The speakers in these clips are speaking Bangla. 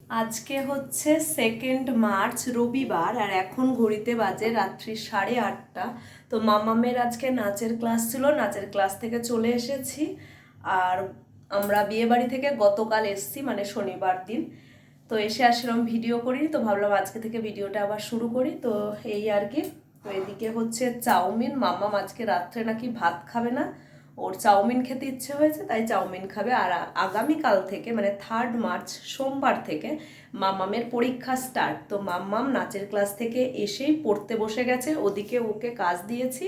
আজকে হচ্ছে 2 মার্চ রবিবার আর এখন ঘড়িতে বাজে রাত্রি 8:30। তো মামামের আজকে নাচের ক্লাস ছিল, নাচের ক্লাস থেকে চলে এসেছি। আর আমরা বিয়ে বাড়ি থেকে গতকাল এসেছি, মানে শনিবার দিন। তো এসে আসলাম ভিডিও করি, তো ভাবলাম আজকে থেকে ভিডিওটা আবার শুরু করি। তো এই আর কি। তো এদিকে হচ্ছে চাউমিন, মামাম আজকে রাত্রে নাকি ভাত খাবে না, ওর চাউমিন খেতে ইচ্ছে হয়েছে তাই চাউমিন খাবে। আর আগামীকাল থেকে মানে 3 মার্চ সোমবার থেকে মাম্মামের পরীক্ষা স্টার্ট। তো মাম্মাম নাচের ক্লাস থেকে এসেই পড়তে বসে গেছে, ওদিকে ওকে কাজ দিয়েছি,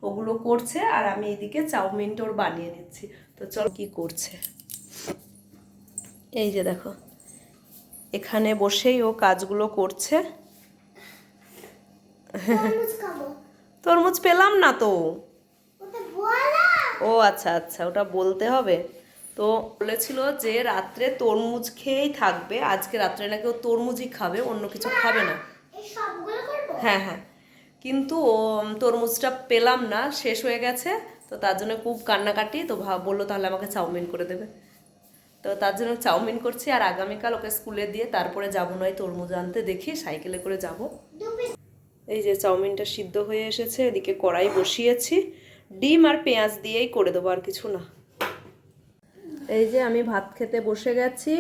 ওগুলো করছে আর আমি এদিকে চাউমিনটা ওর বানিয়ে নিচ্ছি। তো চল কি করছে, এই যে দেখো এখানে বসেই ও কাজগুলো করছে। তরমুজ পেলাম না তো। ও আচ্ছা আচ্ছা, ওটা বলতে হবে। তো বলেছিল যে রাত্রে তরমুজ খেয়েই থাকবে, আজকে রাত্রে নাকি ও তরমুজই খাবে, অন্য কিছু খাবে না। হ্যাঁ হ্যাঁ, কিন্তু ও তরমুজটা পেলাম না, শেষ হয়ে গেছে। তো তার জন্য খুব কান্নাকাটি, তো বললো তাহলে আমাকে চাউমিন করে দেবে। তো তার জন্য চাউমিন করছি। আর আগামীকাল ওকে স্কুলে দিয়ে তারপরে যাবো নয় তরমুজ আনতে, দেখি সাইকেলে করে যাব। এই যে চাউমিনটা সিদ্ধ হয়ে এসেছে, এদিকে কড়াই বসিয়েছি, ডিম আর পেঁয়াজ দিয়েই করে দেবো, আর কিছু না। এই যে আমি ভাত খেতে বসে গেছি,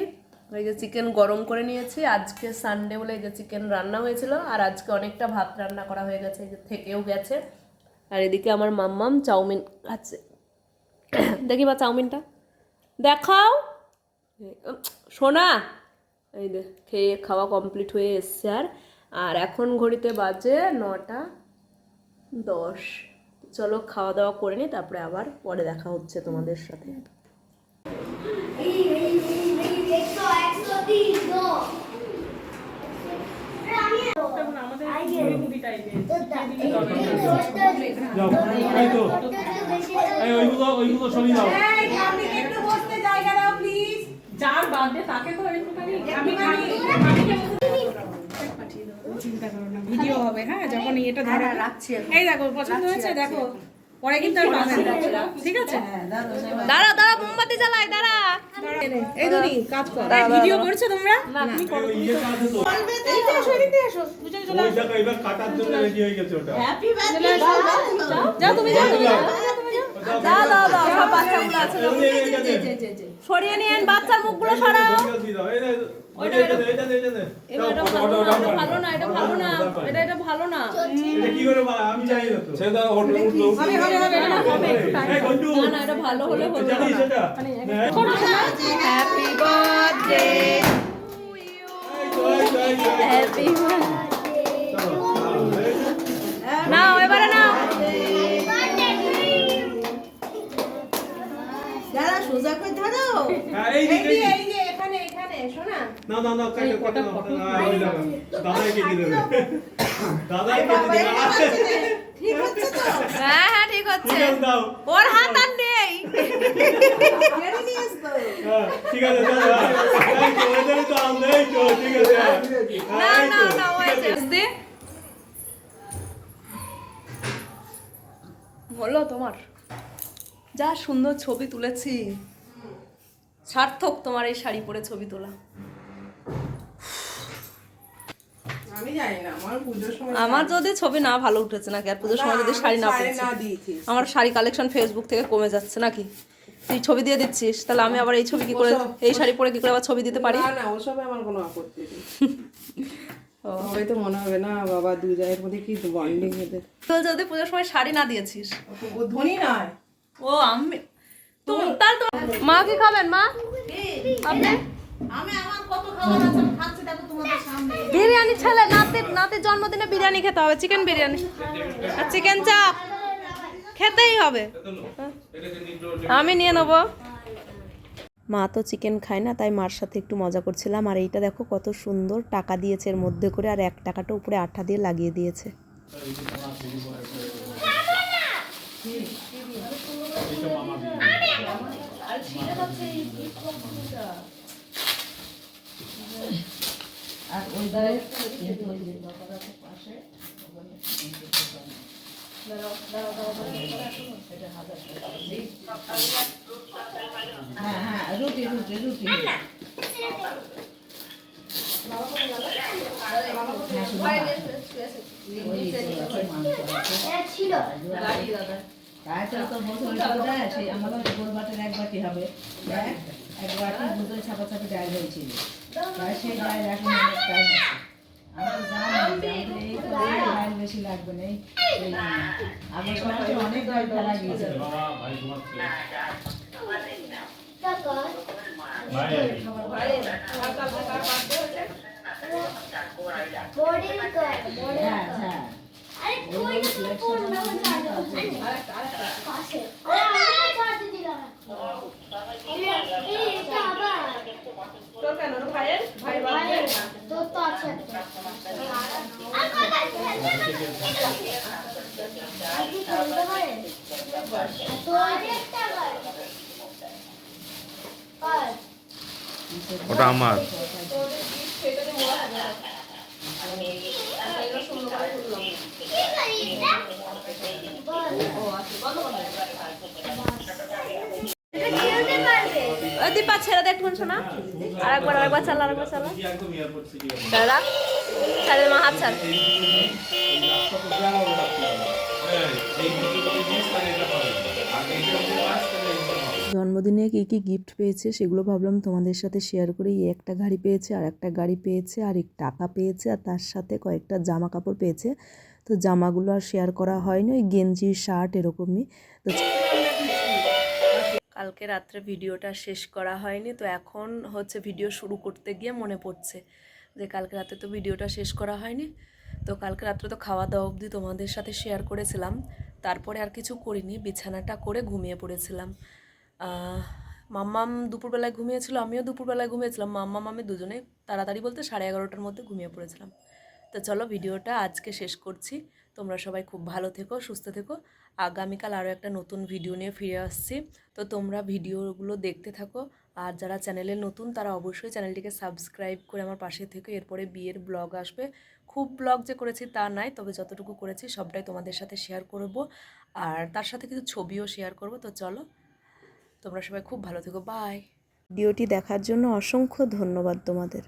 এই যে চিকেন গরম করে নিয়েছি, আজকে সানডে বলে এই যে চিকেন রান্না হয়েছিল, আর আজকে অনেকটা ভাত রান্না করা হয়ে গেছে, এই যে থেকেও গেছে। আর এদিকে আমার মাম্মাম চাউমিন খাচ্ছে। দেখি বা চাউমিনটা দেখাও সোনা। এই যে খেয়ে খাওয়া কমপ্লিট হয়ে এসছে। আর এখন ঘড়িতে বাজে 9:10। চলো খাওয়া দাওয়া করে নি, তারপরে আবার পরে দেখা হচ্ছে তোমাদের সাথে। যার বার্থডে তাকে তো একটুখানি চিন্তা করো না, ভিডিও হবে। হ্যাঁ, যখন এটা ধরে রাখছি, এই দেখো পছন্দ হয়েছে, দেখো পরে কিন্তু আর পাবেন না, ঠিক আছে? দাঁড়া দাঁড়া, মোমবাতি জ্বালাই, দাঁড়া। এই দুনি কাজ কর, ভিডিও করছো তোমরা? না তুমি করো, এদিকে এসো, এদিকে এসো, দুজনে চলে আসো। ওই এবার কাটার জন্য রেডি হয়ে গেছে ওটা। হ্যাপি বার্থডে, যাও তুমি, যাও তুমি, যাও দাও দাও দাও, সব বাচ্চাগুলো আছে, সরিয়ে নিয়ে বাচ্চার মুখগুলো সরাও। এটা ভালো না, এটা ভালো না, এটা ভালো না। এটা কি করে আমি জানি না তো। সেটা হোটেল উঠলো। হবে হবে হবে না, হবে না না, এটা ভালো হলে হলো। জানি সেটা। Happy birthday to you, happy নাও, এবারে নাও। দাঁড়া, সোজা করে ধরো। হ্যাঁ, এই এই যে এখানে এখানে শোনা। না না না, কাটে কাটে না। ওই জায়গা দাদাই কেটে দেবে। দাদাই কেটে দেবে। ঠিক হচ্ছে তো? হ্যাঁ হ্যাঁ ঠিক হচ্ছে, দাও। ওর হাত আর নেই। কেড়ে নিয়ে আসতো। হ্যাঁ, ঠিক আছে দাদা। এই তো ওদের তো আমরা এই তো ঠিক আছে। না না না, হয়েছে দে। হলো তোমার? যা সুন্দর ছবি তুলেছি, সার্থক তোমার এই শাড়ি পরে ছবি তোলা। আমি জানি না, আমার পুজোর সময় আমার যদি ছবি না ভালো উঠেছে নাকি, আর পুজোর সময় যদি শাড়ি না পরেছি, দিয়েছিস। আমার শাড়ি কালেকশন ফেসবুক থেকে কমে যাচ্ছে নাকি? তুই ছবি দিয়ে দিচ্ছিস, তাহলে আমি আবার এই ছবি কি করে, এই শাড়ি পরে কি করে আবার ছবি দিতে পারি? না না, ওসবে আমার কোনো আপত্তি নেই। তবে তো মনে হবে না বাবা দু জায়ের মধ্যে কি বন্ডিং এদের। তো যদি পুজোর সময় শাড়ি না দিয়েছিস। ও ধনী নয়। ও আমি তো তার তো মা কি খাবেন মা? আপনি আমি আমার কত খাবার আছে আমি খাচ্ছি, দেখো তোমাদের সামনে। বিরিয়ানি ছেলে, নাতির জন্মদিনে বিরিয়ানি খেতে হবে, চিকেন বিরিয়ানি আর চিকেন চাপ খেতেই হবে। আমি নিয়ে নেবো। মা তো চিকেন খায় না, তাই মার সাথে একটু মজা করছিলাম। আর এইটা দেখো কত সুন্দর টাকা দিয়েছে এর মধ্যে করে, আর 1 টাকাটা উপরে আঠা দিয়ে লাগিয়ে দিয়েছে। আর ওই ধারে হ্যাঁ হ্যাঁ, রুটি রুটি রুটি। তাছাড়া তো বছর দেয় সেই আমাদের গোল বাটের এক বাটি হবে এক বাটি দুধের ছাপাছাপি ডাল হয়েছিল তাই সেই ডাল এখন অনেক টাইম আছে আমরা জানি এই ডাল বেশি লাগবে না আগের সময় অনেক ডাল ফেলা গিয়েছে ওটা আমার দীপা ছেড়ে দেখ শোনা আরেকবার চালা দাদা ছাড়ে মা হাত ছাড় জন্মদিনে কী কী গিফট পেয়েছে সেগুলো ভাবলাম তোমাদের সাথে শেয়ার করি। একটা গাড়ি পেয়েছে, আর একটা গাড়ি পেয়েছে, আর টাকা পেয়েছে, আর তার সাথে কয়েকটা জামা কাপড় পেয়েছে। তো জামাগুলো আর শেয়ার করা হয়নি, ওই গেঞ্জি শার্ট এরকমই। তো কালকে রাত্রে ভিডিওটা শেষ করা হয়নি, তো এখন হচ্ছে ভিডিও শুরু করতে গিয়ে মনে পড়ছে যে কালকে রাতে তো ভিডিওটা শেষ করা হয়নি। তো কালকে রাত্রে তো খাওয়া দাওয়া অবধি তোমাদের সাথে শেয়ার করেছিলাম, তারপরে আর কিছু করিনি, বিছানাটা করে ঘুমিয়ে পড়েছিলাম। মাম্মাম দুপুরবেলায় ঘুমিয়েছিল, আমিও দুপুরবেলায় ঘুমিয়েছিলাম। মাম্মাম আমি দুজনেই তাড়াতাড়ি বলতে 11:30টার মধ্যে ঘুমিয়ে পড়েছিলাম। তো চলো ভিডিওটা আজকে শেষ করছি। তোমরা সবাই খুব ভালো থেকো, সুস্থ থেকো। আগামীকাল আরও একটা নতুন ভিডিও নিয়ে ফিরে আসছি, তো তোমরা ভিডিওগুলো দেখতে থাকো। আর যারা চ্যানেলে নতুন তারা অবশ্যই চ্যানেলটিকে সাবস্ক্রাইব করে আমার পাশে থেকো। এরপরে বিয়ের ব্লগ আসবে, খুব ব্লগ যে করেছি তা নয়, তবে যতটুকু করেছি সবটাই তোমাদের সাথে শেয়ার করব, আর তার সাথে কিছু ছবিও শেয়ার করব। তো চলো তোমরা সবাই খুব ভালো থেকো, বাই। ভিডিওটি দেখার জন্য অসংখ্য ধন্যবাদ তোমাদের।